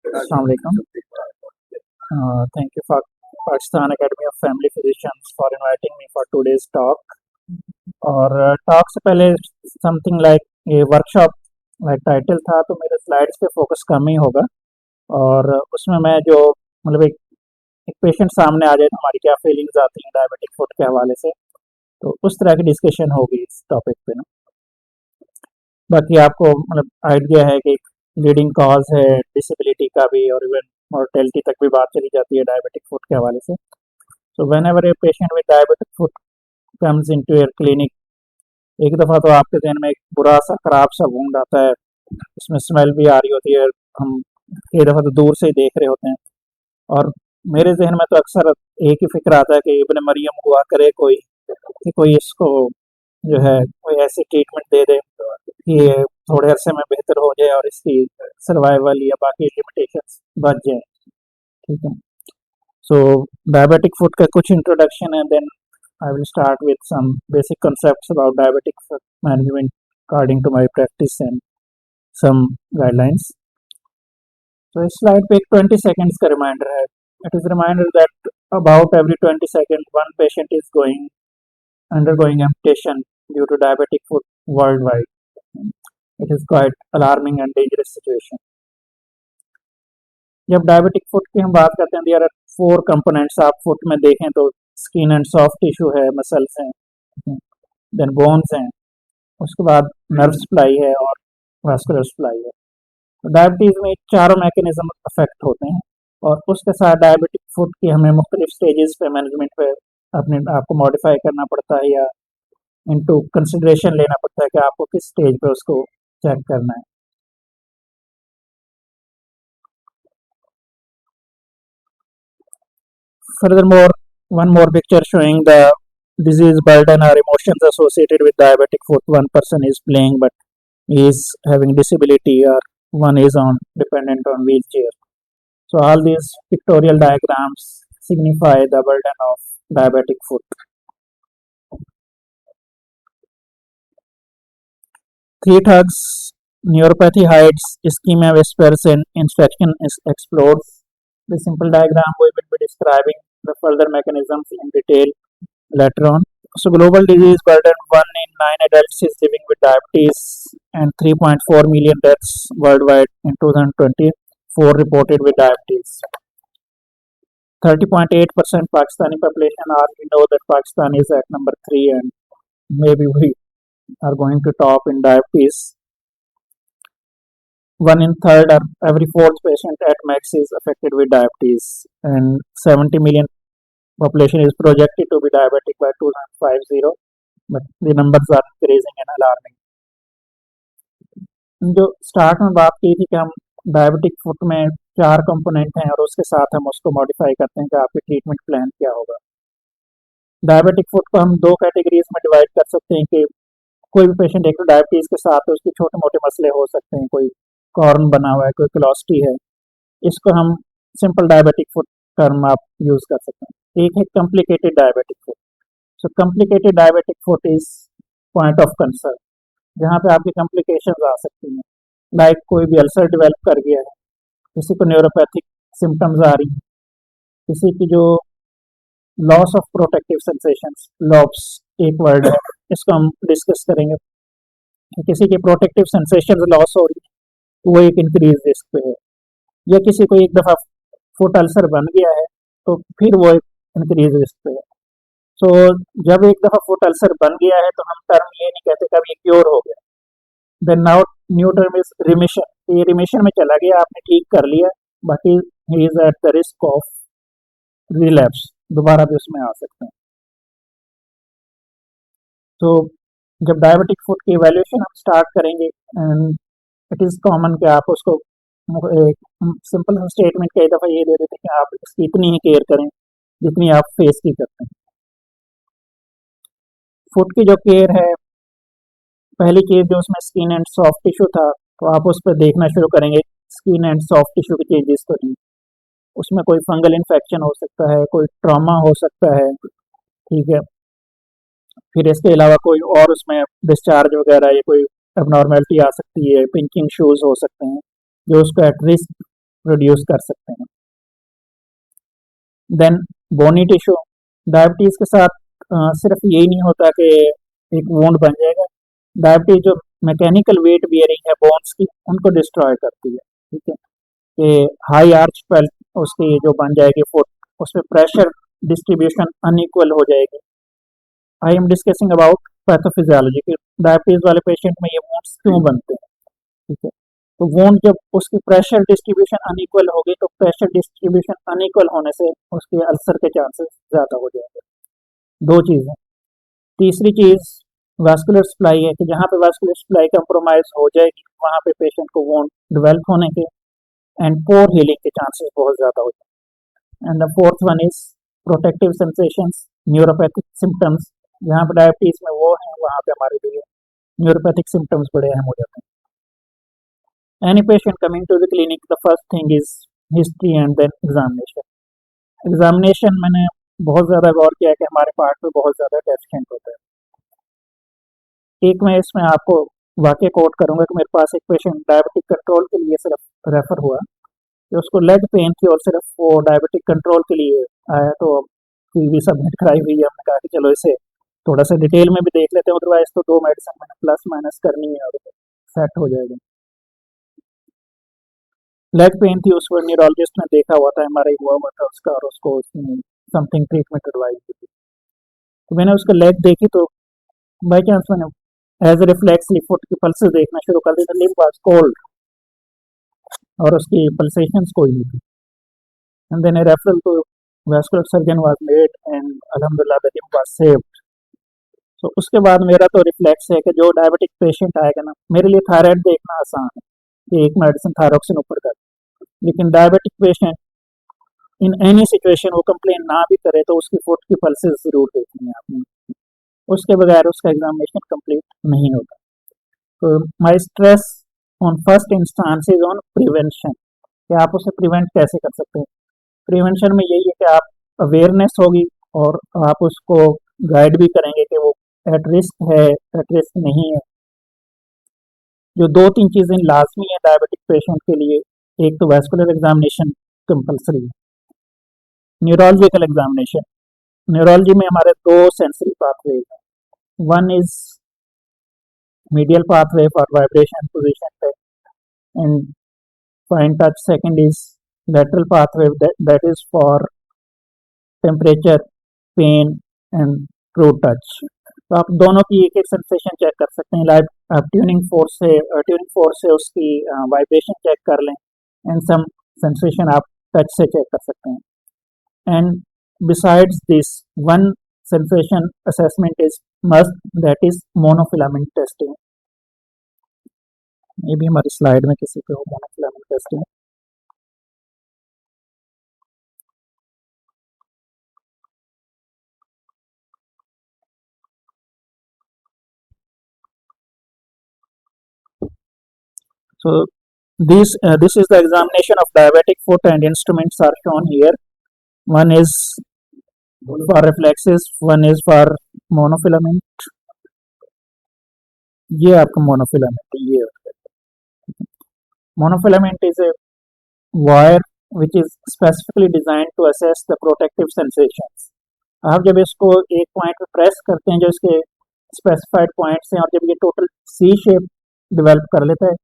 Assalamu alaikum. Thank you for Pakistan Academy of Family Physicians for inviting me for today's talk. और talk से पहले something like ये workshop like title था, तो मेरे slides पे फोकस कम ही होगा। और उसमें मैं जो मतलब एक पेशेंट सामने आ जाए तो हमारी क्या फीलिंग्स आती हैं डायबिटिक फुट के हवाले से, तो उस तरह की डिस्कशन होगी इस टॉपिक पे ना। बाकी आपको मतलब आइडिया है कि लीडिंग कॉज है डिसेबिलिटी का भी, और इवन मॉर्टेलिटी तक भी बात चली जाती है डायबिटिक फुट के हवाले से। So when ever a patient with diabetic foot comes into your clinic, एक दफ़ा तो आपके जहन में एक बुरा सा खराब सा वुंड आता है, उसमें स्मेल भी आ रही होती है, हम एक दफ़ा तो दूर से ही देख रहे होते हैं। और मेरे जहन में तो अक्सर एक ही फिक्र आता है कि इब्न मरियम हुआ करे कोई, कि कोई इसको जो है कोई ऐसी ट्रीटमेंट दे दे कि ये थोड़े अरसे में बेहतर हो जाए और इसकी सर्वाइवल या बाकी लिमिटेशंस बच जाए। ठीक है, सो डायबिटिक फुट का कुछ इंट्रोडक्शन है, then I will start with some basic concepts about diabetic foot management according to my practice and some guidelines. So इस slide पे एक 20 seconds का reminder है. It is a reminder that about every 20 seconds one patient is undergoing amputation due to diabetic foot worldwide. It is quite alarming and dangerous situation. जब diabetic foot की हम बात करते हैं, देयर आर 4 कंपोनेंट्स। आप foot में देखें तो स्किन एंड सॉफ्ट टिश्यू है, मसल्स हैं, देन बोन्स हैं, उसके बाद नर्व सप्लाई है और वास्कुलर सप्लाई है। तो डायबिटीज़ में चारों मैकेनिज्म अफेक्ट होते हैं, और उसके साथ डायबिटिक फुट की हमें मुख्तलिफ स्टेजेस पे मैनेजमेंट पे अपने आप को मॉडिफाई करना पड़ता है, या इनटू कंसिडरेशन लेना पड़ता है कि आपको किस स्टेज पे उसको चेक करना है। Furthermore, one more picture showing the disease burden or emotions associated with diabetic foot. One person is playing but is having disability, or one is on dependent on wheelchair. So all these pictorial diagrams signify the burden of diabetic foot. Three thugs, neuropathy hides, ischemia whispers, and infection explodes. The simple diagram we will be describing the further mechanisms in detail later on. So global disease burden, 1 in 9 adults is living with diabetes, and 3.4 million deaths worldwide in 2024 reported with diabetes. 30.8% Pakistani population, or we know that Pakistan is at number 3 and maybe we are going to top in diabetes. 1 in 3rd or every 4th patient at max is affected with diabetes, and 70 million population is projected to be diabetic by 2050, but the numbers are increasing and alarming. जो start में बात की थी कि हम diabetic foot में 4 component हैं और उसके साथ हम उसको मॉडिफाई करते हैं कि आपकी ट्रीटमेंट प्लान क्या होगा। डायबिटिक फुट को हम 2 कैटेगरीज में डिवाइड कर सकते हैं कि कोई भी पेशेंट एक तो डायबिटीज़ के साथ उसके छोटे मोटे मसले हो सकते हैं, कोई कॉर्न बना हुआ है, कोई क्लोस्टी है, इसको हम सिंपल डायबिटिक फुट टर्म आप यूज़ कर सकते हैं। एक है complicated diabetic foot. So complicated diabetic foot is point of concern, जहाँ पे आपकी कॉम्प्लिकेशंस आ सकती हैं, लाइक कोई भी अल्सर डेवलप कर गया है, किसी को न्यूरोपैथिक सिम्टम्स आ रही हैं, किसी की जो loss of protective sensations, Loops एक वर्ड है, इसको हम डिस्कस करेंगे। किसी की प्रोटेक्टिव सेंसेशंस लॉस हो रही है तो वो एक इंक्रीज रिस्क पे है, या किसी को एक दफ़ा फुट अल्सर बन गया है तो फिर वो एक इंक्रीज रिस्क पे है। सो जब एक दफ़ा फुट अल्सर बन गया है तो हम टर्म ये नहीं कहते कभी क्योर हो गया, then now new term is remission. ये रिमिशन में चला गया, आपने ठीक कर लिया, बाकी he is at the risk of relapse, दोबारा भी उसमें आ सकते हैं। तो जब डायबिटिक फुट की इवैल्यूएशन हम स्टार्ट करेंगे, एंड इट इज़ कॉमन कि आप उसको एक सिंपल स्टेटमेंट कई दफ़ा ये दे देते हैं कि आप इसकी इतनी ही केयर करें जितनी आप फेस की करते हैं। फुट की जो केयर है, पहली चीज़ जो उसमें स्किन एंड सॉफ्ट टिश्यू था, तो आप उस पर देखना शुरू करेंगे स्किन एंड सॉफ्ट टिश्यू की चेंजेस तो नहीं, उसमें कोई फंगल इन्फेक्शन हो सकता है, कोई ट्रॉमा हो सकता है, ठीक है। फिर इसके अलावा कोई और उसमें डिस्चार्ज वगैरह या कोई एबनॉर्मेलिटी आ सकती है, पिंचिंग शूज़ हो सकते हैं जो उसको एट रिस्क रिड्यूस कर सकते हैं। देन बोनी टिश्यू, डायबिटीज़ के साथ सिर्फ यही नहीं होता कि एक वुंड बन जाएगा, डायबिटीज़ जो मैकेनिकल वेट बियरिंग है बोन्स की उनको डिस्ट्रॉय करती है, ठीक है, कि हाई आर्च पर उसकी जो बन जाएगी फुट, उसमें प्रेशर डिस्ट्रीब्यूशन अनइक्वल हो जाएगी। I am discussing about pathophysiology कि डायबिटीज़ वाले पेशेंट में ये वुंड्स क्यों बनते हैं, ठीक है। तो वुंड जब उसकी प्रेशर डिस्ट्रीब्यूशन अनइक्वल होगी तो प्रेशर डिस्ट्रीब्यूशन अनइक्वल होने से उसके अल्सर के चांसेस ज़्यादा हो जाएंगे। दो चीज़ें। तीसरी चीज़ वास्कुलर सप्लाई है कि जहाँ पे वास्कुलर सप्लाई कंप्रोमाइज हो जाएगी वहाँ पे पेशेंट को वुंड डेवलप होने के एंड पोर हीलिंग के चांसेस बहुत ज़्यादा हो जाएंगे। And the fourth one is protective sensations, neuropathic symptoms, जहाँ पे डायबिटीज़ में वो है वहाँ पे हमारे लिए न्यूरोपैथिक सिम्टम्स बड़े अहम हो जाते हैं। Any patient coming to the clinic, the first thing is history and then examination. Examination मैंने बहुत ज़्यादा गौर किया कि हमारे पार्ट में बहुत ज़्यादा डेफिशिएंट होता है। एक मैं इसमें आपको वाकई कोट करूंगा कि मेरे पास एक पेशेंट डायबिटिक कंट्रोल के लिए सिर्फ रेफर हुआ कि उसको लेग पेन थी और सिर्फ वो डायबिटिक कंट्रोल के लिए आया, तो पीवी सबमिट कराई हुई है। हमने कहा कि चलो इसे थोड़ा सा डिटेल में भी देख लेते हैं, अदरवाइज तो 2 मेडिसिन मैंने प्लस माइनस करनी है और सेट हो जाएगा। लेग पेन थी, उस पर न्यूरोलॉजिस्ट ने देखा हुआ था, एमआरआई हुआ था उसका और उसको समथिंग ट्रीटमेंट एडवाइस दी थी। तो मैंने उसका लेग देखी तो बाई चांस मैंने एज रिफ्लेक्सली फुट की पल्सेस देखना शुरू कर दी। द लिम्ब वाज कोल्ड और उसकी पल्सेशंस कोई नहीं थी। And then a referral to vascular surgeon was made and अल्हम्दुलिल्लाह the limb was saved. So उसके बाद मेरा तो रिफ्लेक्स है कि जो डायबिटिक पेशेंट आएगा ना, मेरे लिए थायराइड देखना आसान है कि एक मेडिसिन थायरोक्सिन ऊपर कर, लेकिन diabetic patient in any situation वो कंप्लेन ना भी करे तो उसकी फुट की पल्सेस जरूर देखनी है आपने, उसके बगैर उसका एग्जामिनेशन कंप्लीट नहीं होता। तो माई stress on first instance is on prevention, कि आप उसे प्रिवेंट कैसे कर सकते हैं। प्रिवेंशन में यही है कि आप अवेयरनेस होगी और आप उसको गाइड भी करेंगे कि वो एट रिस्क है एट रिस्क नहीं है। जो 2-3 चीज़ें लाजमी है डायबिटिक पेशेंट के लिए, एक तो वैस्कुलर एग्जामिनेशन कंपलसरी है, न्यूरोलॉजिकल एग्जामिनेशन। न्यूरोलॉजी में हमारे 2 सेंसरी पाथवे हैं, one is medial pathway for vibration position tech and fine touch, second is lateral pathway that is for temperature, pain and true touch। तो आप दोनों की एक एक सेंसेशन चेक कर सकते हैं। लाइक आप ट्यूनिंग फोर्स से उसकी वाइब्रेशन चेक कर लें एंड सम सेंसेशन आप टच से चेक कर सकते हैं। And besides this one sensation assessment is must, that is monofilament testing. ये भी हमारी स्लाइड में किसी पे हो monofilament testing. So this is the examination of diabetic foot and instruments are shown here. One is for reflexes, one is for monofilament। ये आपका monofilament, ये monofilament is a wire which is specifically designed to assess the protective sensations। आप जब इसको एक point पे press करते हैं जो इसके स्पेसिफाइड पॉइंट्स हैं और जब ये टोटल सी शेप डेवलप कर लेता है,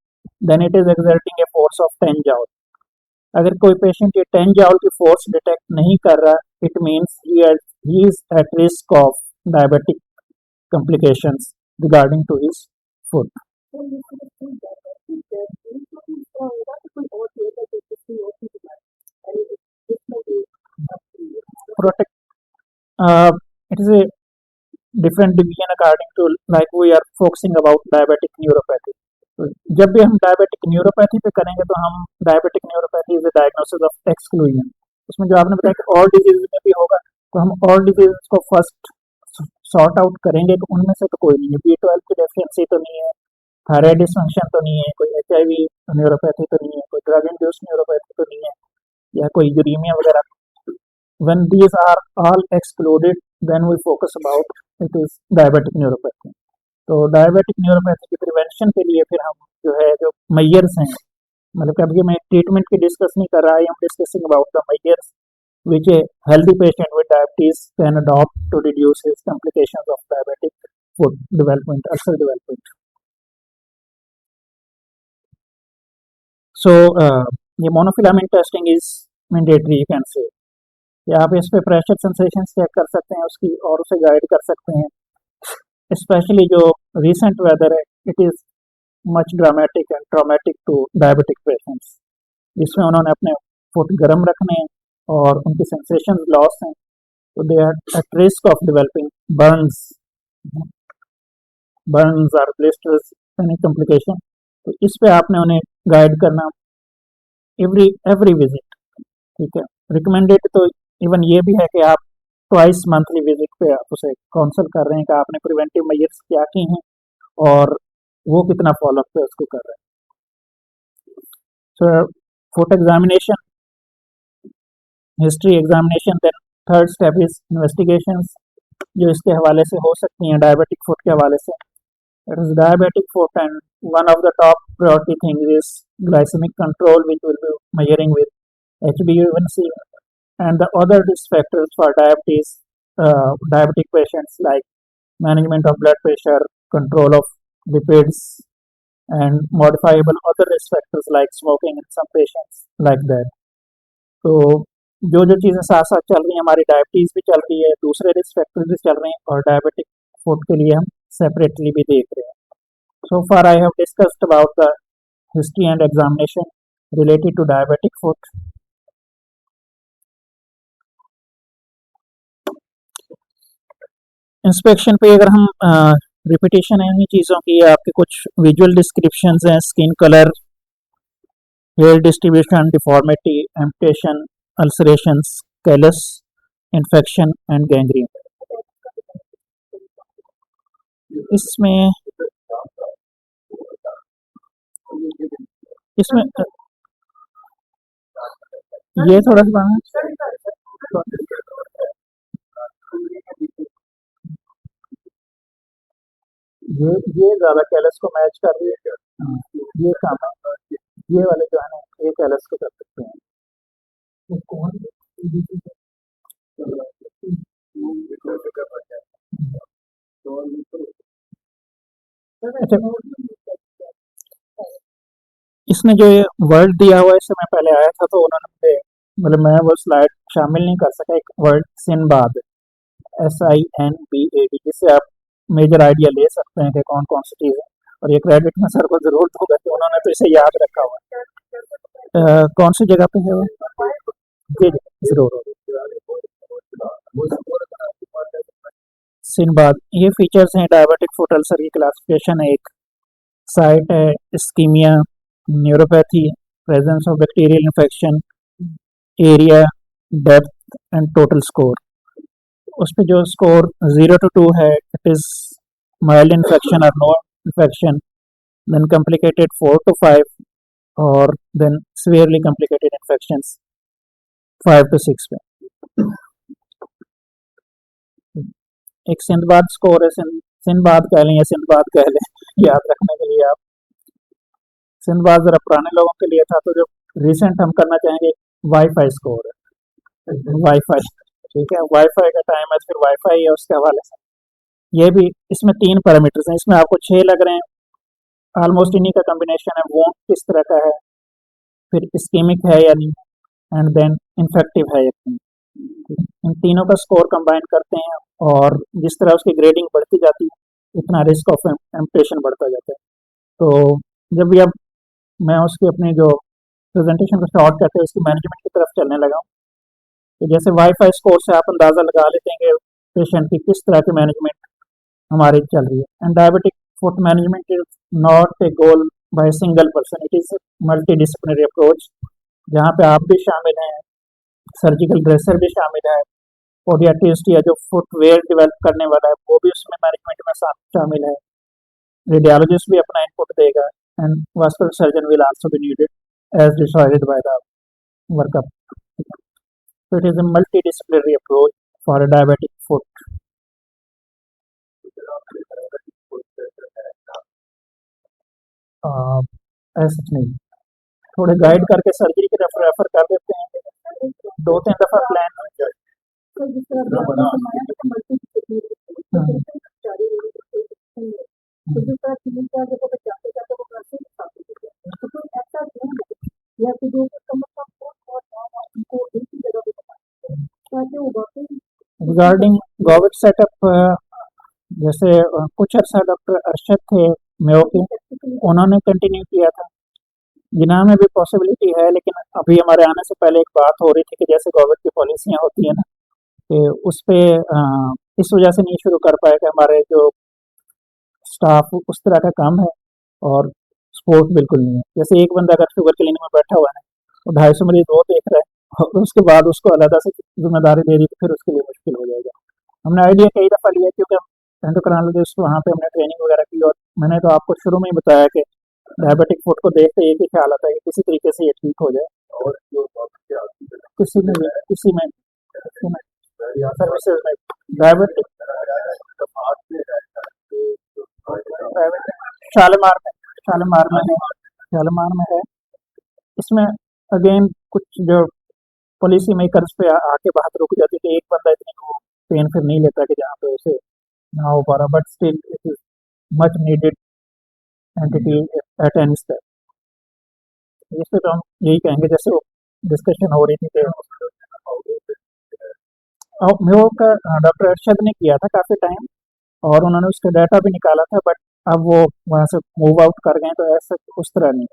then it is exerting a force of 10 joule. अगर कोई पेशेंट ये 10 जॉल की फोर्स डिटेक्ट नहीं कर रहा, it means he is at risk of diabetic complications regarding to his foot. Protect, it is a different division according to, like we are focusing about diabetic neuropathy। तो जब भी हम diabetic neuropathy पे करेंगे तो हम diabetic neuropathy is diagnosis of exclusion. उसमें जो आपने बताया कि ऑल डिजीज में भी होगा, तो हम ऑल डिजीज को फर्स्ट सॉर्ट आउट करेंगे कि उनमें से तो कोई नहीं है, B12 की डेफिशिएंसी तो नहीं है, थायराइड डिसफंक्शन तो नहीं है, कोई HIV न्यूरोपैथी तो नहीं है, कोई ड्रग इंड्यूस्ड न्यूरोपैथी तो नहीं है, या कोई यूरीमिया वगैरह। When these are all excluded, then we focus about it is diabetic neuropathy। तो डायबिटिक न्यूरोपैथी की प्रिवेंशन के लिए फिर हम जो है जो मेजर्स हैं मतलब कि अभी मैं ट्रीटमेंट की डिस्कस नहीं कर रहा, I am discussing about the measures which a healthy patient with diabetes can adopt to reduce his complications of diabetic foot development, ulcer development. So, ये monofilament testing is mandatory, you can say कि आप इस पे pressure sensation check कर सकते हैं उसकी और उसे गाइड कर सकते हैं, स्पेशली जो रिसेंट वेदर है, it is much dramatic and traumatic to diabetic patients, जिसमें उन्होंने अपने फुट गर्म रखने हैं और उनकी सेंसेशन लॉस हैं, तो they are at risk of developing burns burns और ब्लिस्टर्स, एनी कॉम्प्लिकेशन। तो इस पे आपने उन्हें गाइड करना एवरी एवरी विजिट, ठीक है। रिकमेंडेड तो इवन ये भी है कि आप ट्वाइस मंथली विजिट पे आप उसे काउंसल कर रहे हैं कि आपने प्रिवेंटिव मेजर्स क्या की हैं और वो कितना फॉलोअप पे उसको कर रहे हैं। So foot examination, history examination, then third step is investigations, जो इसके हवाले से हो सकती हैं डायबिटिक फुट के हवाले से। It is diabetic foot and one of the top priority thing is glycaemic control, which will be measuring with HbA1c and the other risk factors for diabetes, diabetic patients, like management of blood pressure, control of lipids, and modifiable other risk factors like smoking in some patients, like that. तो जो जो चीज़ें साथ साथ चल रही हैं, हमारी डायबिटीज़ भी चल रही है, दूसरे रिस्क फैक्टर्स भी चल रहे हैं, और डायबिटिक फूड के लिए हम सेपरेटली भी देख रहे हैं। So far I have discussed about the history and examination related to diabetic foot. Inspection पे अगर हम रिपीटेशन है इन्हीं चीज़ों की, आपके कुछ विजुअल डिस्क्रिप्शंस हैं, skin colour, hair distribution, deformity, amputation, ulcerations, callus, infection and gangrene. इसमें इसमें ये थोड़ा सा ये ज़्यादा कैलस को मैच कर रही है। हाँ, ये काम है, ये वाले जो है ना, ये कैलस को कर सकते हैं। तो कौन अच्छा, इसमें जो ये वर्ड दिया हुआ है, इससे मैं पहले आया था तो उन्होंने मुझे, मतलब मैं वो स्लाइड शामिल नहीं कर सका, एक वर्ड सिनबाद, SINBAD, जिससे आप मेजर आइडिया ले सकते हैं कि कौन कौन सी चीज़ है। और ये क्रेडिट में सर को जरूरत होगा कि उन्होंने तो इसे याद रखा हुआ है। कौन सी जगह पे है वो? जी जी जरूर। सिनबाद, ये फीचर्स हैं डायबिटिक फुट अल्सर की, क्लासिफिकेशन है, एक साइट है, ischaemia, neuropathy, presence of bacterial infection, area, depth and total score. उस पे जो स्कोर 0 to 2 है, इट इज़ माइल्ड इन्फेक्शन और no infection, then complicated 4 to 5, और then severely complicated infections 5 to 6 पे। एक सिंधबाद स्कोर है, सिंधबाद कह लें या सिंधबाद कह लें, याद रखने के लिए आप। सिंधबाद ज़रा पुराने लोगों के लिए था, तो जो रिसेंट हम करना चाहेंगे, वाईफाई स्कोर है, वाईफाई, ठीक है, वाईफाई का टाइम है, फिर वाईफाई है उसके हवाले से। ये भी, इसमें 3 पैरामीटर्स हैं, इसमें आपको 6 लग रहे हैं, ऑलमोस्ट इन्हीं का कम्बिनेशन है। वो किस तरह का है, फिर इस्केमिक है या नहीं, एंड देन इन्फेक्टिव है या नहीं। इन तीनों का स्कोर कंबाइन करते हैं, और जिस तरह उसकी ग्रेडिंग बढ़ती जाती है, इतना रिस्क ऑफ एम्पटेशन बढ़ता जाता है। तो जब भी अब मैं उसकी अपनी जो प्रेजेंटेशन को शॉर्ट करते हैं, उसकी मैनेजमेंट की तरफ चलने लगा हूँ, तो जैसे वाईफाई स्कोर से आप अंदाज़ा लगा लेते हैं कि पेशेंट की किस तरह की मैनेजमेंट हमारी चल रही है। And diabetic foot management is not a goal by single person, it is multi disciplinary approach, जहाँ पे आप भी शामिल हैं, सर्जिकल ड्रेसर भी शामिल है, पोडियाट्रिस्ट या जो फुटवेयर डेवलप करने वाला है वो भी उसमें मैनेजमेंट में शामिल है, रेडियोलॉजिस्ट भी अपना इनपुट देगा, and vascular surgeon will also be needed as decided by the workup. So it is a multidisciplinary approach for a diabetic foot. ऐसा नहीं, थोड़े गाइड करके सर्जरी की तरफ रेफर कर देते हैं। 2-3 दफ़ा प्लान। रिगार्डिंग गोविड सेटअप, जैसे कुछ अर्सा डॉक्टर अरशद थे मेयो के, उन्होंने कंटिन्यू किया था। जिना में भी पॉसिबिलिटी है, लेकिन अभी हमारे आने से पहले एक बात हो रही थी कि जैसे कोविड की पॉलिसियाँ होती है ना, कि उस पे इस वजह से नहीं शुरू कर पाए कि हमारे जो स्टाफ उस तरह का काम है और सपोर्ट बिल्कुल नहीं है। जैसे एक बंदा अगर शुगर क्लिनिक में बैठा हुआ है, वो 250 मरीज वो देख रहा है और उसके बाद उसको अलग से जिम्मेदारी दे दी, तो फिर उसके लिए मुश्किल हो जाएगा। हमने आइडिया कई दफ़ा लिया, क्योंकि एंडोक्राइनोलॉजिस्ट वहाँ पे हमने ट्रेनिंग वगैरह की, और मैंने तो आपको शुरू में ही बताया कि डायबिटिक फुट को देखते एक ही ख्याल आता है कि किसी तरीके से ये ठीक हो जाए। और जो किसी में सर्विसेज में डायबिटिक शालीमार में शालीमार में है शालीमार में है। इसमें अगेन कुछ जो पॉलिसी मेकर्स पे आके बात रुक जाती है कि एक बंदा इतनी को पेन फिर नहीं लेता कि जहाँ पे उसे ना हो पा रहा, but still it is much needed entity at any step. इस पे तो हम यही कहेंगे, जैसे वो डिस्कशन हो रही थी कि मेयो का डॉक्टर अरशद ने किया था काफ़ी टाइम, और उन्होंने उसका डाटा भी निकाला था, बट अब वो वहाँ से मूव आउट कर गए, तो ऐसा उस तरह नहीं।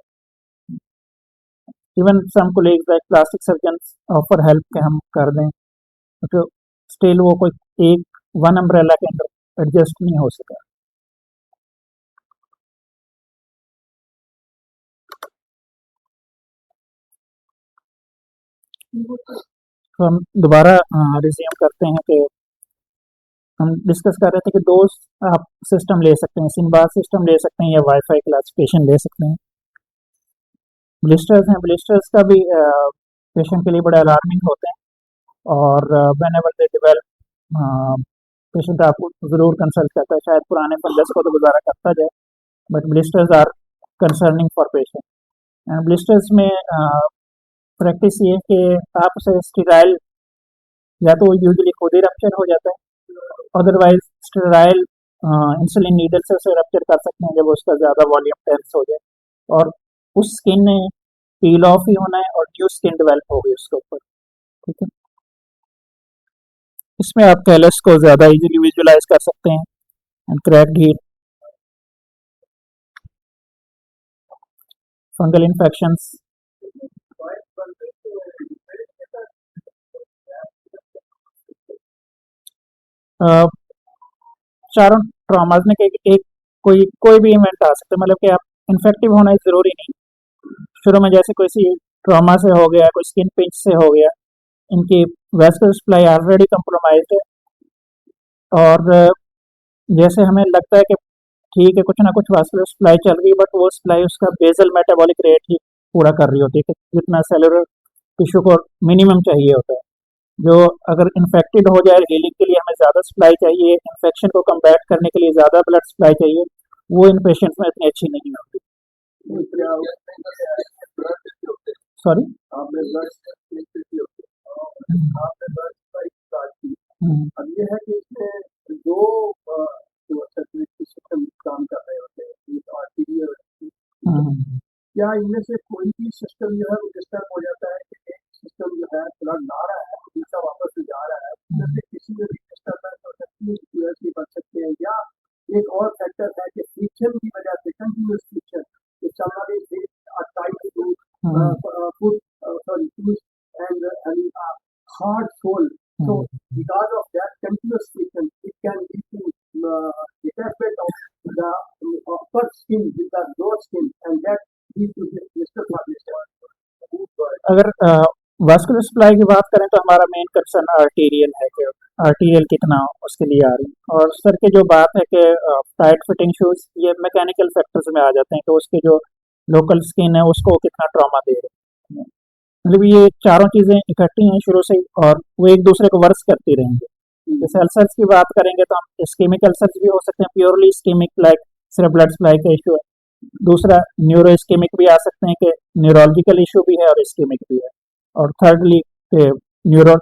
Even some colleagues like plastic surgeons offer help के हम कर दें, तो स्टिल वो कोई एक वन अम्ब्रेला के अंदर एडजस्ट नहीं हो सका। तो हम दोबारा रिज्यूम करते हैं कि हम डिस्कस कर रहे थे कि दो आप सिस्टम ले सकते हैं, सिनबार सिस्टम ले सकते हैं या वाईफाई क्लासिफिकेशन ले सकते हैं। ब्लिस्टर्स हैं, ब्लिस्टर्स का भी पेशेंट के लिए बड़े अलार्मिंग होते हैं, और when ever they develop patient आपको ज़रूर कंसल्ट करता है। शायद पुराने फंगस को तो गुजारा करता जाए, but blisters are concerning for patient. And blisters में प्रैक्टिस ये है कि आप उसे स्टीराइल, या तो यूजुअली खुद ही रप्चर हो जाता है, अदरवाइज स्टेराइल इंसुलिन नीडल से उसे रप्चर कर सकते हैं जब उसका ज़्यादा वॉल्यूम टेंस हो जाए, और उस स्किन ने पील ऑफ ही होना है और न्यू स्किन डेवलप होगी उसके ऊपर। ठीक है, इसमें आप कैलस को ज़्यादा इजीली विजुलाइज कर सकते हैं। And cracked heat, fungal infections, चारों ट्रॉमाज में एक कोई भी इवेंट आ सकता है, मतलब कि आप इन्फेक्टिव होना ज़रूरी नहीं। शुरू में जैसे कोई सी ट्रॉमा से हो गया, कोई स्किन पिंच से हो गया, इनकी वेस्कुलर सप्लाई ऑलरेडी कंप्रोमाइज्ड है, और जैसे हमें लगता है कि ठीक है कुछ ना कुछ वेस्कुलर सप्लाई चल रही है, बट वो सप्लाई उसका बेसल मेटाबॉलिक रेट ही पूरा कर रही होती है, कि जितना सेलुलर टिश्यू को मिनिमम चाहिए होता है। जो अगर इन्फेक्टेड हो जाए, हीलिंग के लिए हमें ज़्यादा सप्लाई चाहिए, इन्फेक्शन को कम्बैट करने के लिए ज़्यादा ब्लड सप्लाई चाहिए, वो इन पेशेंट्स में इतनी अच्छी नहीं होती। सॉरी, अब ये है कि इसमें दो सिस्टम काम कर रहे होते हैं, एक आर्टीरियल, क्या इनमें से कोई भी सिस्टम जो है वो डिस्टर्ब हो जाता है कि एक सिस्टम जो है ब्लड ला रहा है, दूसरा वापस से जा रहा है, जैसे किसी में भी डिस्टर्बेंस हो सकती है, भी बन सकते हैं, या एक और फैक्टर है कि फ्रिक्शन की वजह से continuous friction, if somebody is tied to foot, sorry, and hard sole, so because of that continuous friction, it can lead to detachment of the upper skin with the lower skin, and that leads to this blister formation. अगर vascular supply की बात करें तो हमारा main concern arterial है कि arterial कितना उसके लिए आ रही है, और सर की जो बात है कि टाइट फिटिंग शूज, ये मैकेनिकल फैक्टर्स में आ जाते हैं कि उसके जो लोकल स्किन है उसको कितना ट्रॉमा दे रहे हैं। मतलब ये चारों चीज़ें इकट्ठी हैं शुरू से ही, और वो एक दूसरे को वर्स करती रहेंगे। जैसे अल्सर्स की बात करेंगे तो हम इस्केमिक अल्सर्स भी हो सकते हैं, प्योरली इस्केमिक लाइक सिर्फ ब्लड सप्लाई का इशू है, दूसरा न्यूरो इस्केमिक भी आ सकते हैं कि न्यूरोलॉजिकल इशू भी है और इस्केमिक भी है। और थर्डली कि न्यूरो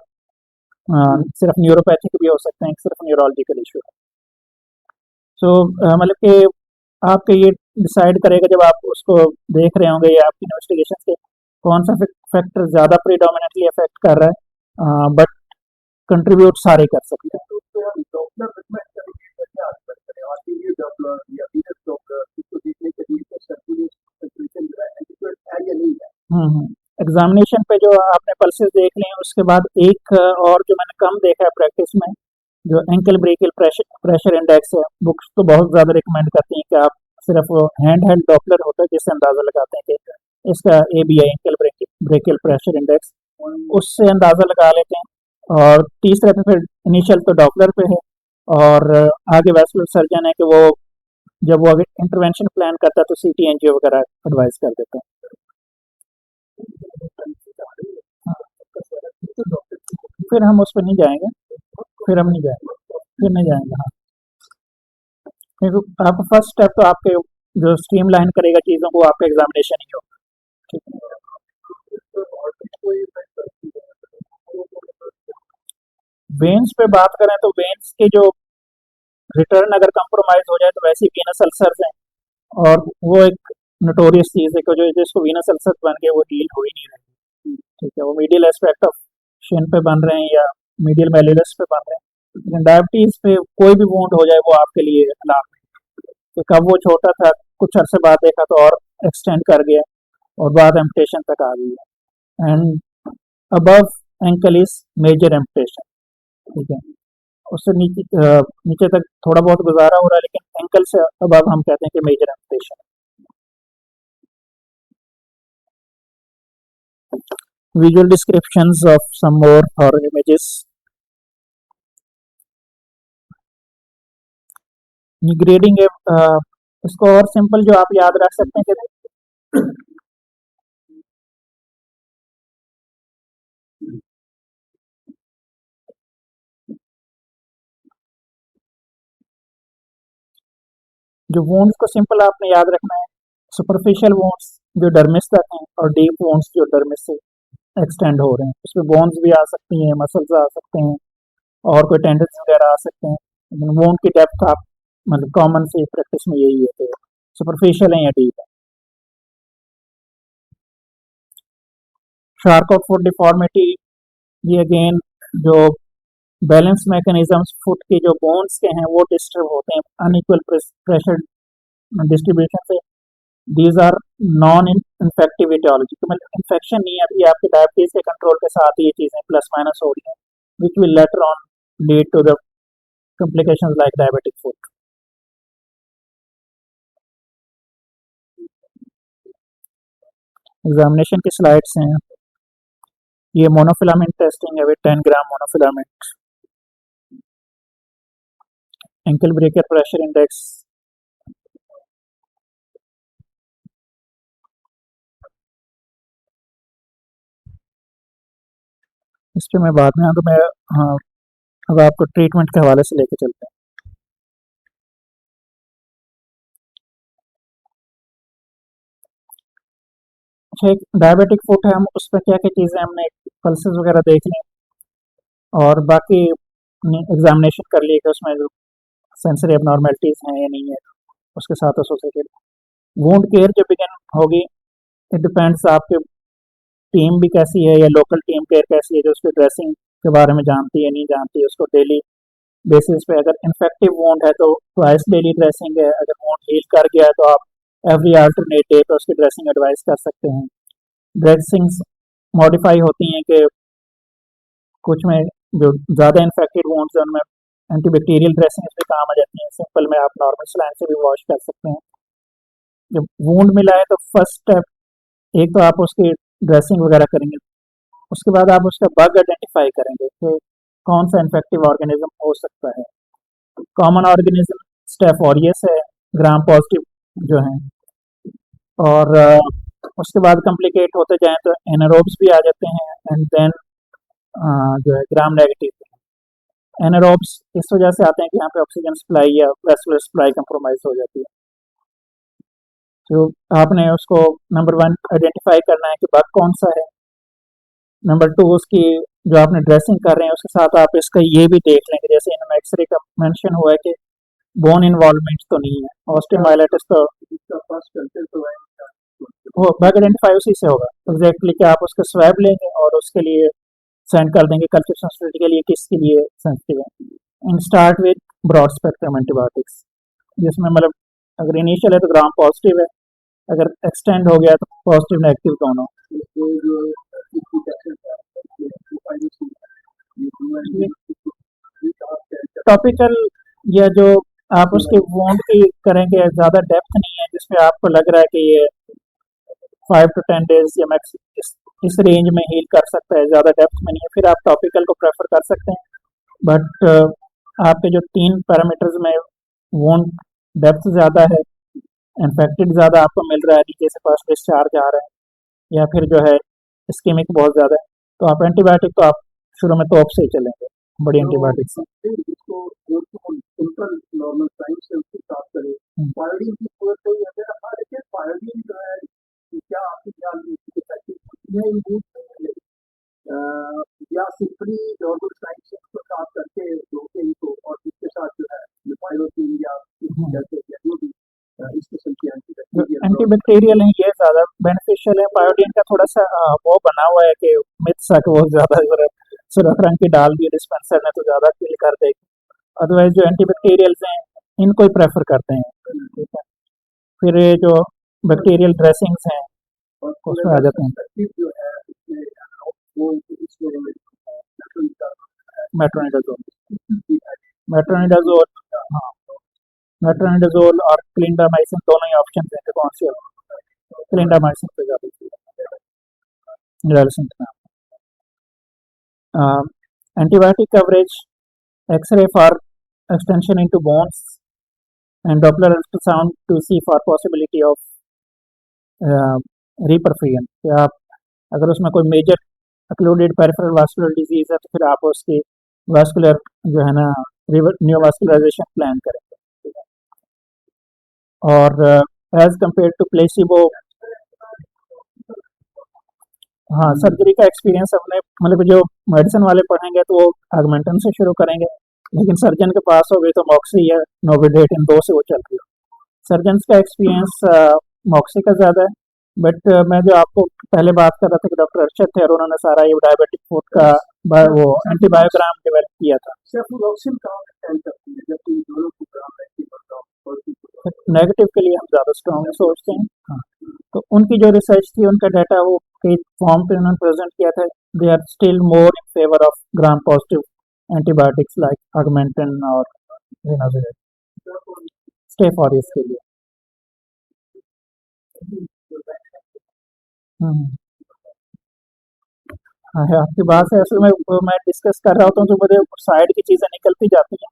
सिर्फ न्यूरोपैथिक भी हो सकते हैं, सिर्फ न्यूरोलॉजिकल इशू है। सो मतलब कि आपके ये डिसाइड करेगा जब आप उसको देख रहे होंगे या आपकी इन्वेस्टिगेशन से कौन सा फैक्टर ज़्यादा प्रीडोमिनेटली अफेक्ट कर रहा है, बट कंट्रीब्यूट सारे कर सकते हैं। डॉक्टर रिकमेंड करेंगे तो क्या असर करें और सीनियर डॉक्टर या वीनस डॉक्टर इसको देखने के लिए सर्कुलेशन जो है adequate है या नहीं है। एग्जामिनेशन पे जो आपने पल्सेस देख लिए हैं उसके बाद एक और जो मैंने कम देखा है प्रैक्टिस में, जो ankle brachial pressure pressure index है, बुक्स तो बहुत ज़्यादा रिकमेंड करती हैं कि आप सिर्फ हैंड हेल्ड डॉपलर होता है जिससे अंदाज़ा लगाते हैं कि इसका ABI ankle brachial pressure index, उससे अंदाज़ा लगा लेते हैं। और तीसरे पे फिर इनिशियल तो डॉपलर पे है, और आगे वैस्कुलर सर्जन है कि वो जब वो इंटरवेंशन प्लान करता है तो CT एंजियो वगैरह एडवाइस कर देते हैं। फिर हम उस पर नहीं जाएंगे, फिर हम नहीं जाएंगे, फिर नहीं जाएंगे। हाँ, क्योंकि आपका फर्स्ट स्टेप तो आपके जो स्ट्रीमलाइन करेगा चीज़ों को आपका एग्जामिनेशन ही होगा। ठीक है। वेन्स पे बात करें तो वेन्स के जो रिटर्न अगर कंप्रोमाइज हो जाए तो वैसे ही वीनस अल्सर्स हैं, और वो एक नोटोरियस चीज़ है कि जो जिसको वीनस अल्सर बन गए वो हील हो ही नहीं रहे। ठीक है, वो मीडियल एस्पेक्ट ऑफ शिन पे बन रहे हैं या मीडियल मेलुलस पे बन रहे हैं। लेकिन डायबिटीज पे कोई भी वुंड हो जाए वो आपके लिए अलार्म है कि कब वो छोटा था, कुछ अरसे बाद देखा तो और एक्सटेंड कर गया और बाद एम्पटेशन तक आ गई है। And above ankle is major amputation. ठीक है, उससे नीचे तक थोड़ा बहुत गुजारा हो रहा है, लेकिन एंकल से अबव हम कहते हैं कि major amputation. Visual descriptions of some more horror images. Grading इसको और सिंपल जो आप याद रख सकते हैं कि जो वोन्स को सिंपल आपने याद रखना है, सुपरफिशियल वोन्स जो डर्मिस तक हैं और डीप वोन्स जो डर्मिस से एक्सटेंड हो रहे हैं। उसमें बोन्स भी आ सकती हैं, मसल्स आ सकते हैं और कोई टेंडन्स वगैरह आ सकते हैं। लेकिन वोन की डेप्थ आप मतलब कॉमन से प्रैक्टिस में यही है कि सुपरफिशियल है या डीप है। शार्क आउट फुट डिफॉर्मिटी, ये अगेन जो बैलेंस मैकेनिज्म्स फुट के जो बोन्स के हैं वो डिस्टर्ब होते हैं अनइक्वल प्रेशर डिस्ट्रीब्यूशन से। These are non infective aetiology, तो मतलब इन्फेक्शन नहीं है अभी आपके डायबिटीज के कंट्रोल के साथ ये चीज़ें प्लस माइनस हो रही हैं, which will later on lead to the complications like diabetic foot. Examination की स्लाइड्स हैं, ये मोनोफिलामेंट टेस्टिंग है with 10 gram monofilament, ankle brachial pressure index. इस पे मैं बाद में आऊँगा। मैं हाँ, अब आपको ट्रीटमेंट के हवाले से लेके चलते हैं। अच्छा, एक डायबिटिक फुट है, हम उस पर क्या क्या चीज़ें हमने पल्सेस वगैरह देख ली और बाकी एग्जामिनेशन कर लिए कि उसमें जो सेंसरी एबनॉर्मेलिटीज़ हैं या नहीं है उसके साथ एसोसिएटेड। वुंड केयर जब बिगिन होगी, इट डिपेंड्स आपके टीम भी कैसी है या लोकल टीम केयर कैसी है जो उसकी ड्रेसिंग के बारे में जानती है नहीं जानती है। उसको डेली बेसिस पे अगर इन्फेक्टिव वोंड है तो ट्वाइस डेली ड्रेसिंग है, अगर वोंड हील कर गया है तो आप एवरी अल्टरनेट डे पे उसकी ड्रेसिंग एडवाइस कर सकते हैं। ड्रेसिंग्स मॉडिफाई होती हैं कि कुछ में जो ज़्यादा इन्फेक्टेड वोंड्स हैं उनमें एंटीबैक्टीरियल ड्रेसिंग भी काम आ जाती हैं, सिंपल में आप नॉर्मल सलाइन से भी वॉश कर सकते हैं। जब वोंड मिला है तो फर्स्ट स्टेप एक तो आप उसकी ड्रेसिंग वगैरह करेंगे, उसके बाद आप उसका बग आइडेंटिफाई करेंगे कि कौन सा इन्फेक्टिव ऑर्गेनिज्म हो सकता है। कॉमन ऑर्गेनिज्म स्टेफ ऑरियस है, ग्राम पॉजिटिव जो है, और उसके बाद कम्प्लिकेट होते जाएं तो एनारोब्स भी आ जाते हैं, एंड देन जो है ग्राम नेगेटिव। एनारोब्स इस वजह से आते हैं कि यहाँ पे ऑक्सीजन सप्लाई या वेस्कुलर सप्लाई कंप्रोमाइज हो जाती है। तो आपने उसको नंबर 1 आइडेंटिफाई करना है कि बग कौन सा है। नंबर 2 उसकी जो आपने ड्रेसिंग कर रहे हैं उसके साथ आप इसका ये भी देख लेंगे, जैसे इनमें एक्सरे का मेंशन हुआ है कि बोन इन्वॉल्वमेंट तो नहीं है, ऑस्टियोमाइलिटिस तो वो बग आइडेंटिफाई उसी से होगा एग्जैक्टली कि आप उसका स्वैब लेंगे और उसके लिए सेंड कर देंगे कल्चर सेंसिटिविटी के लिए किसके लिए सेंसिटिव है। In start with broad spectrum antibiotics, जिसमें मतलब अगर इनिशियल है तो ग्राम पॉजिटिव है, अगर एक्सटेंड हो गया तो पॉजिटिव नेगेटिव दोनों। टॉपिकल या जो आप उसके वोंड की करेंगे, ज़्यादा डेप्थ नहीं है जिसमें आपको लग रहा है कि ये 5 to 10 डेज या मैक्स इस रेंज में हील कर सकता है, ज़्यादा डेप्थ में नहीं है, फिर आप टॉपिकल को प्रेफर कर सकते हैं। बट आपके जो 3 पैरामीटर्स में वोंड डेप्थ ज़्यादा है, इन्फेक्टेड ज़्यादा आपको मिल रहा है, नीचे से फर्स्ट डिस्चार्ज आ रहा है, या फिर जो है इस्केमिक बहुत ज़्यादा है, तो आप एंटीबायोटिक तो आप शुरू में तो से ही चलेंगे बड़ी एंटीबायोटिक से। एंटीबैक्टीरियल है, ये ज़्यादा बेनिफिशियल है। पायोडीन का थोड़ा सा वो बना हुआ है कि मिथ सा कि वो ज़्यादा सुरख रंग की डाल दी डिस्पेंसर ने तो ज़्यादा किल कर देगी, अदरवाइज जो एंटीबैक्टीरियल्स हैं इनको ही प्रेफर करते हैं। ठीक है, फिर ये जो बैक्टीरियल ड्रेसिंग्स हैं उसमें आ जाते हैं मेट्रोनिडाजोल। मेट्रोनिडाजोल, हाँ, मेट्रोनिडाजोल और क्लिंडामाइसिन दोनों ही ऑप्शन हैं, तो कौन सी है? क्लिंडामाइसिन पे ज़्यादा डायलिसिस में। Antibiotic coverage, x-ray for extension into bones and Doppler ultrasound to see for possibility of reperfusion। कि आप अगर उसमें कोई मेजर अक्लूडेड पेरिफेरल वास्कुलर डिजीज है तो फिर आप उसकी वास्कुलर जो है ना न्यूवास्कुलराइजेशन प्लान करेंगे। और एज कंपेयर टू प्लेसिबो, हाँ, सर्जरी का एक्सपीरियंस अपने मतलब जो मेडिसिन वाले पढ़ेंगे तो वो ऑगमेंटन से शुरू करेंगे, लेकिन सर्जन के पास हो गई तो मॉक्सी या नोविडेट, इन दो से वो चल रही है। सर्जन्स का एक्सपीरियंस मॉक्सी का ज़्यादा है, बट मैं जो आपको पहले बात कर रहा था कि डॉक्टर अरशद थे और उन्होंने सारा ये डायबिटिक फूड का वो एंटीबायोग्राम डेवलप किया था। नेगेटिव के लिए हम ज़्यादा स्ट्रॉन्ग सोचते हैं। हाँ, तो उनकी जो रिसर्च थी, उनका डाटा वो कई फॉर्म पे उन्होंने प्रेजेंट किया था। They are still more in favour of gram positive antibiotics like Augmentin और स्टे फॉरियस के लिए। हम्म, हाँ है, आपकी बात है। असल में मैं डिस्कस कर रहा होता हूँ तो मुझे साइड की चीज़ें निकलती जाती हैं।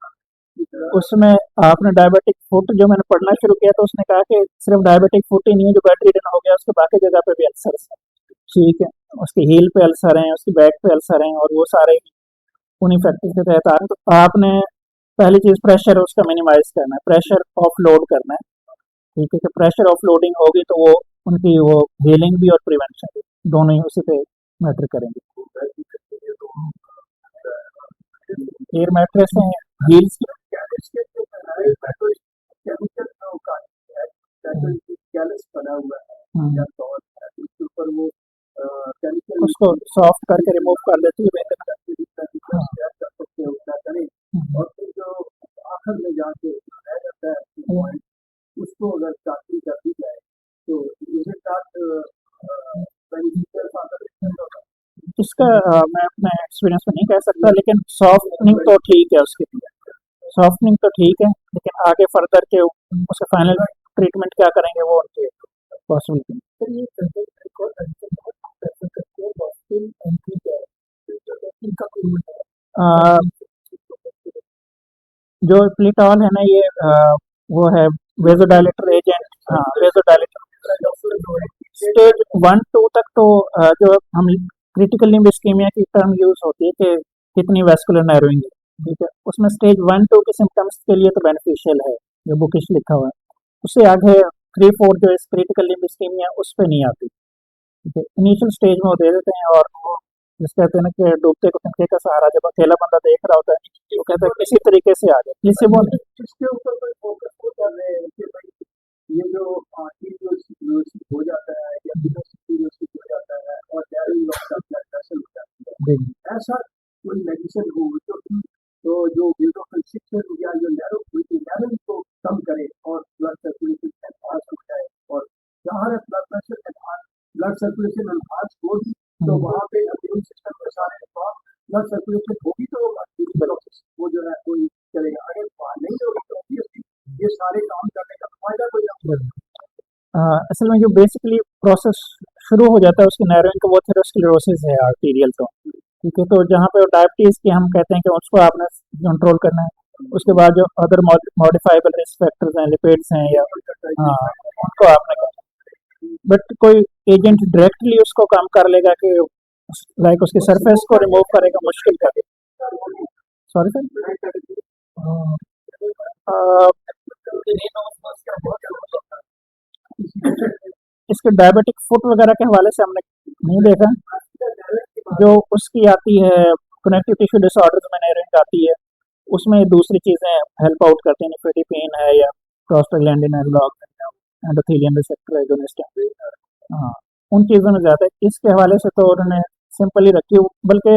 उसमें आपने डायबिटिक फुट जो मैंने पढ़ना शुरू किया तो उसने कहा कि सिर्फ डायबिटिक फुट ही नहीं है जो बेड रिडन हो गया, उसके बाकी जगह पे भी अल्सर है। ठीक है, उसके हील पे अल्सर हैं, उसकी बैक पे अल्सर हैं, और वो सारे उन्हीं फैक्टर्स के तहत आ रहे हैं। तो आपने पहली चीज़ प्रेशर उसका मिनिमाइज करना है, प्रेशर ऑफ लोड करना है। ठीक है, कि प्रेशर ऑफ लोडिंग होगी तो वो उनकी वो हीलिंग भी और प्रिवेंशन भी दोनों ही उसी पे मैटर करेंगे। एयर मैट्रेस हैं, हील्स, उसको सॉफ्ट करके रिमूव कर देती है बेहतर। इसका मैं अपने एक्सपीरियंस में नहीं कह सकता, लेकिन सॉफ्टनिंग तो ठीक है उसकी, सॉफ्टनिंग तो ठीक है, लेकिन आगे फर्दर के उसका फाइनल ट्रीटमेंट क्या करेंगे वो उनकी पॉसिबिलिटी। जो प्लिटॉल है ना, ये वो है वेजोडाइलेटर एजेंट। हाँ, वेजोडाइलेटर स्टेज 1-2 तक तो जो हम क्रिटिकल लिम्ब इस्कीमिया की टर्म यूज होती है कि कितनी वेस्कुलर नैरोइंग है। ठीक है, उसमें स्टेज 1-2 के सिम्टम्स के लिए तो बेनिफिशियल है, जो बुकिश लिखा हुआ है। उससे आगे 3/4 जो इस क्रिटिकल लिम्ब इस्कीमिया उस पे नहीं आती। ठीक है, इनिशियल स्टेज में वो दे देते हैं, और जिस कहते हैं ना कि डूबते को तिनके का सहारा, जब अकेला बंदा देख रहा होता है वो कहता है किसी तरीके से आ जाए, प्लेसिबो नहीं। इसके ऊपर कोई फोकस वो कर रहे हैं कि भाई ये जो ये जो यूनिवर्सिटी हो जाता है या यूनिवर्सिटी हो जाता है और नैरो हो जाती है, जी। ऐसा कोई मेडिसिन हो तो जो शिक्षण या जो नैरो को कम करे और ब्लड सर्कुलेशन एनहांस हो जाए, और जहाँ ब्लड सर्कुलेशन एनहांस होगी तो वहाँ पे इम्यून सिस्टम के सारे ब्लड सर्कुलेशन होगी तो वो जो है कोई चलेगा। अगर वहाँ नहीं होगी तो obviously ये सारे काम करने का फायदा कोई नहीं। असल में जो बेसिकली प्रोसेस शुरू हो जाता है उसकी नैरोइंग का, वो थेरोस्क्लेरोसिस है आर्टीरियल। तो ठीक है, तो जहाँ पे डायबिटीज़ की हम कहते हैं कि उसको आपने कंट्रोल करना है, उसके बाद जो अदर मॉडिफाइबल रिस्क फैक्टर्स हैं, लिपिड्स हैं, या हाँ, उनको आपने करना है। बट कोई एजेंट डायरेक्टली उसको काम कर लेगा कि लाइक उसकी सरफेस को रिमूव करेगा, मुश्किल कर। Sorry sir. इसके डायबिटिक फुट वगैरह के हवाले से हमने नहीं देखा। जो उसकी आती है कनेक्टिव टिश्यू डिसऑर्डर्स में नैरोइंग आती है, उसमें दूसरी चीज़ें हेल्प आउट करती हैं, निफेडिपिन है या प्रोस्टाग्लैंडिन एनालॉग, एंडोथेलियन रिसेप्टर एगोनिस्ट है। हाँ, उन चीज़ों में ज़्यादा इसके हवाले से तो उन्होंने सिंपल ही रखी, बल्कि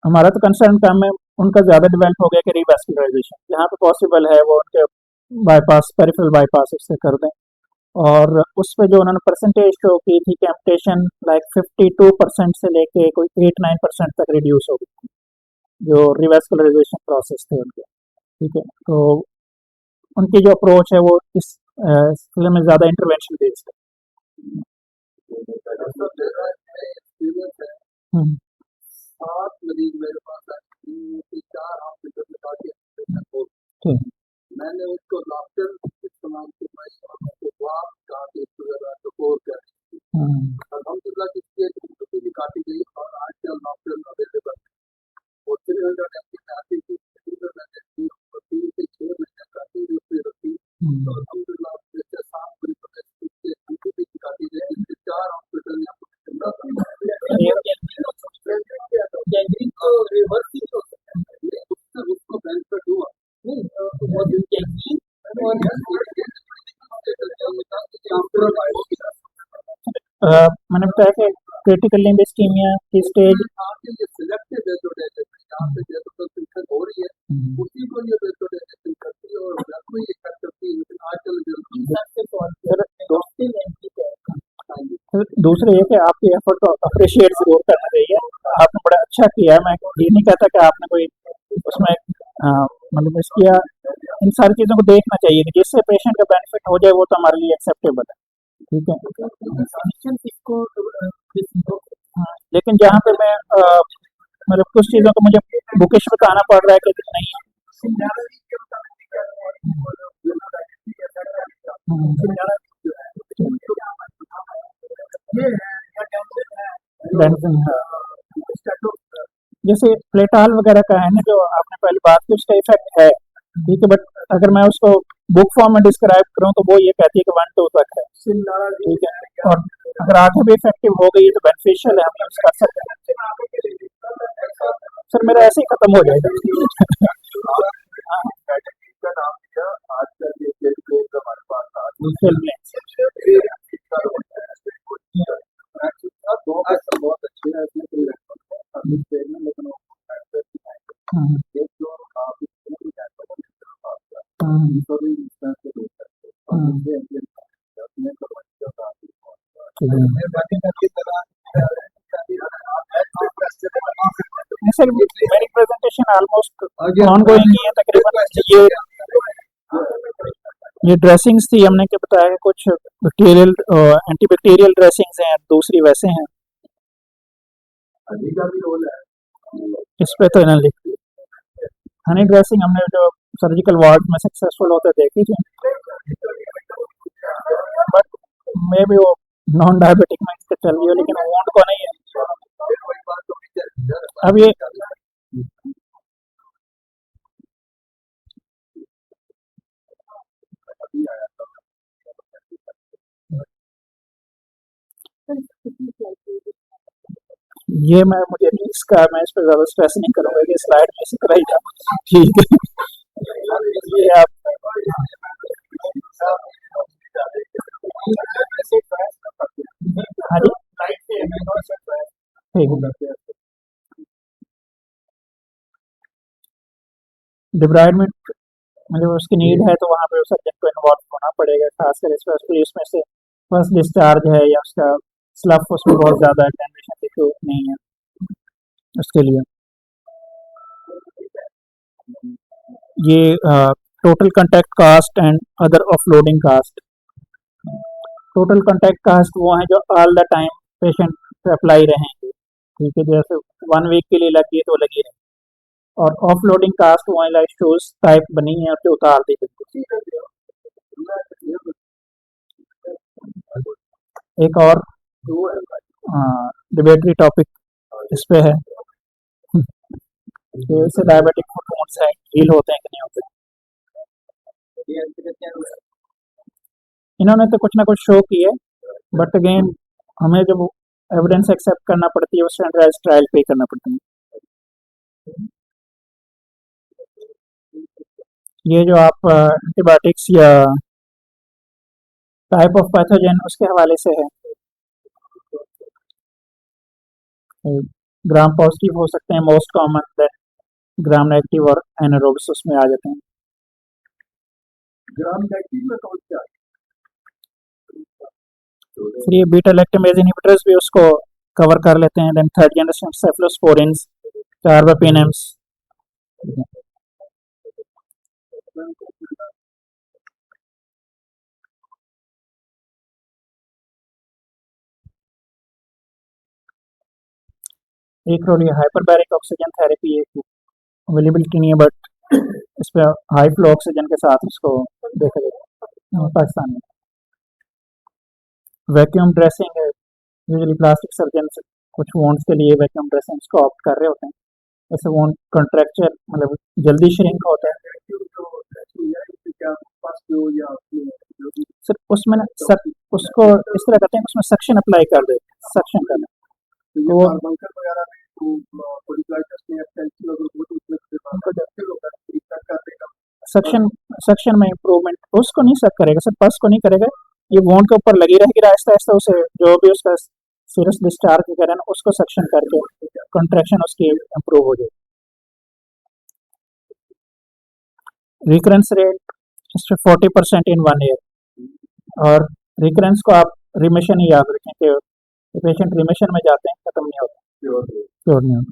हमारा तो कंसर्न काम में उनका ज़्यादा डेवलप हो गया कि रिवैस्कुलराइजेशन जहाँ पे पॉसिबल है वो उनके बाईपास, पेरिफेरल बाईपास इससे कर दें। और उस पे जो उन्होंने परसेंटेज शो की थी कि एम्पटेशन लाइक 52% से लेके कोई 8-9% तक रिड्यूस हो गई जो रिवैस्कुलराइजेशन प्रोसेस थे उनके। ठीक है, तो उनकी जो अप्रोच है वो इस सिलसिले में ज़्यादा इंटरवेंशन बेस्ड है। हम्म, 7 मरीज मेरे पास आए, 4 हॉस्पिटल में जाके ठीक। मैंने उसको डॉक्टर इस्तेमाल किया तो आप कहा और अल्हम्दुलिल्लाह जिसके भी काटी गई और आजकल डॉक्टर अवेलेबल है। और 300 आती थी, 3 से 6 महीने काटी थी, तो अल्हम्दुलिल्लाह जैसे 7 मरीजों ने भी काटी गई, 4 हॉस्पिटल को रिवर्स ही हो सकता है, उसको बेनिफिट हुआ मैंने बताया कि क्रिटिकल लिम्ब इस्कीमिया की स्टेज सिलेक्टिव हो रही है, उसी को ये करती है और कोई इफेक्ट करती है, लेकिन आजकल दूसरे ये कि आपके एफर्ट को अप्रिशिएट जरूर करना चाहिए। आपने बड़ा अच्छा किया, मैं ये नहीं कहता कि आपने कोई उसमें मतलब मिस किया। इन सारी चीज़ों को देखना चाहिए कि जिससे पेशेंट का बेनिफिट हो जाए वो तो हमारे लिए एक्सेप्टेबल है। ठीक है, लेकिन जहाँ पे मैं मतलब कुछ चीज़ों को मुझे बुकिश बताना पड़ रहा है कि नहीं है। बेनिफिट जैसे प्लेटाल वगैरह का है ना, जो आपने पहली बात की, उसका इफेक्ट है। ठीक है, बट अगर मैं उसको बुक फॉर्म में डिस्क्राइब करूँ तो वो ये कहती है कि 1-2 तक है। ठीक है, और अगर आगे भी इफेक्टिव हो गई तो बेनिफिशियल है, हम यूज कर सकते हैं। सर मेरा ऐसे ही खत्म हो जाएगा। बहुत अच्छे है, इसमें कोई सर मेरी प्रेजेंटेशन ऑलमोस्ट ऑनगोइंग ही है तकरीबन। ये ड्रेसिंग्स थी, हमने क्या बताया कि कुछ बैक्टीरियल एंटीबैक्टीरियल ड्रेसिंग्स हैं, दूसरी वैसे हैं। इस पे तो इन्हें लिख हनी ड्रेसिंग हमने जो सर्जिकल वार्ड में सक्सेसफुल होते देखी थी, बट मे भी वो नॉन डायबिटिक में इसके चल रही हो, लेकिन वोंट को नहीं है। अब ये ये मुझे नहीं इसका, मैं इस पर ज्यादा स्ट्रेस नहीं करूंगा कि स्लाइड में से कराई जाए। ठीक है, ये आप हाँ जी, ठीक है। डिब्राइडमेंट मतलब उसकी नीड है तो वहाँ पे उस सर्जन को इन्वॉल्व होना पड़ेगा, खासकर इसमें से फर्स्ट डिस्चार्ज है या उसका स्लफ उसमें बहुत ज़्यादा टेम्परेचर की तो नहीं है उसके लिए। ये total contact cast and other offloading cast. Total contact cast वो है जो ऑल द टाइम पेशेंट पे अप्लाई रहेंगे, ठीक है, जैसे 1 वीक के लिए लगी तो लगी रहे। और ऑफलोडिंग कास्ट वो लाइक शूज टाइप बनी है तो उतार दी बिल्कुल। एक और डिबेटरी टॉपिक इस पे है कि इससे डायबिटिक फुट है हील होते हैं कि नहीं होते। इन्होंने तो कुछ ना कुछ शो किया, बट अगेन हमें जब एविडेंस एक्सेप्ट करना पड़ती है, स्टैंडर्डाइज्ड ट्रायल पे करना पड़ता है। ये जो आप एंटीबायोटिक्स या टाइप ऑफ पैथोजन उसके हवाले से है, ग्राम पॉजिटिव हो सकते हैं most common, then gram negative और एनारोब्स उसमें आ जाते हैं। ग्राम नेगेटिव में कौन सा? फिर ये बीटा लैक्टमेज इनहिबिटर्स भी उसको कवर कर लेते हैं, देन थर्ड जनरेशन सेफलोस्पोरिन्स, कार्बापेनेम्स। एक रोल ये हाइपरबैरिक ऑक्सीजन थेरेपी अवेलेबिलिटी नहीं है, बट इस पर हाई फ्लो ऑक्सीजन के साथ इसको देखा जाता पाकिस्तान में। वैक्यूम ड्रेसिंग है, यूजली प्लास्टिक सर्जन कुछ वोन्स के लिए वैक्यूम ड्रेसिंग को ऑप्ट कर रहे होते हैं। ऐसे वोन कॉन्ट्रैक्चर मतलब जल्दी श्रिंक होता है। सर उसमें ना उसको इस तरह करते हैं, उसमें सक्शन अप्लाई कर दे, सक्शन करना तो सक्शन सक्शन में इम्प्रूवमेंट उसको नहीं सक करेगा सर, पस को नहीं करेगा, ये वोंड के ऊपर लगी रहेगी, आहिस्ता आहिस्ता उसे जो भी उसका सीरस डिस्चार्ज करें ना उसको सक्शन करके कंट्रैक्शन उसकी इम्प्रूव हो जाए। रिकरेंस रेट 40% इन 1 ईयर, और रिकरेंस को आप रिमिशन ही याद रखें कि पेशेंट रिमिशन में जाते हैं, खत्म नहीं होता, क्योर नहीं होता।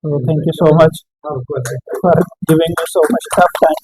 So thank you so much for giving me so much tough time.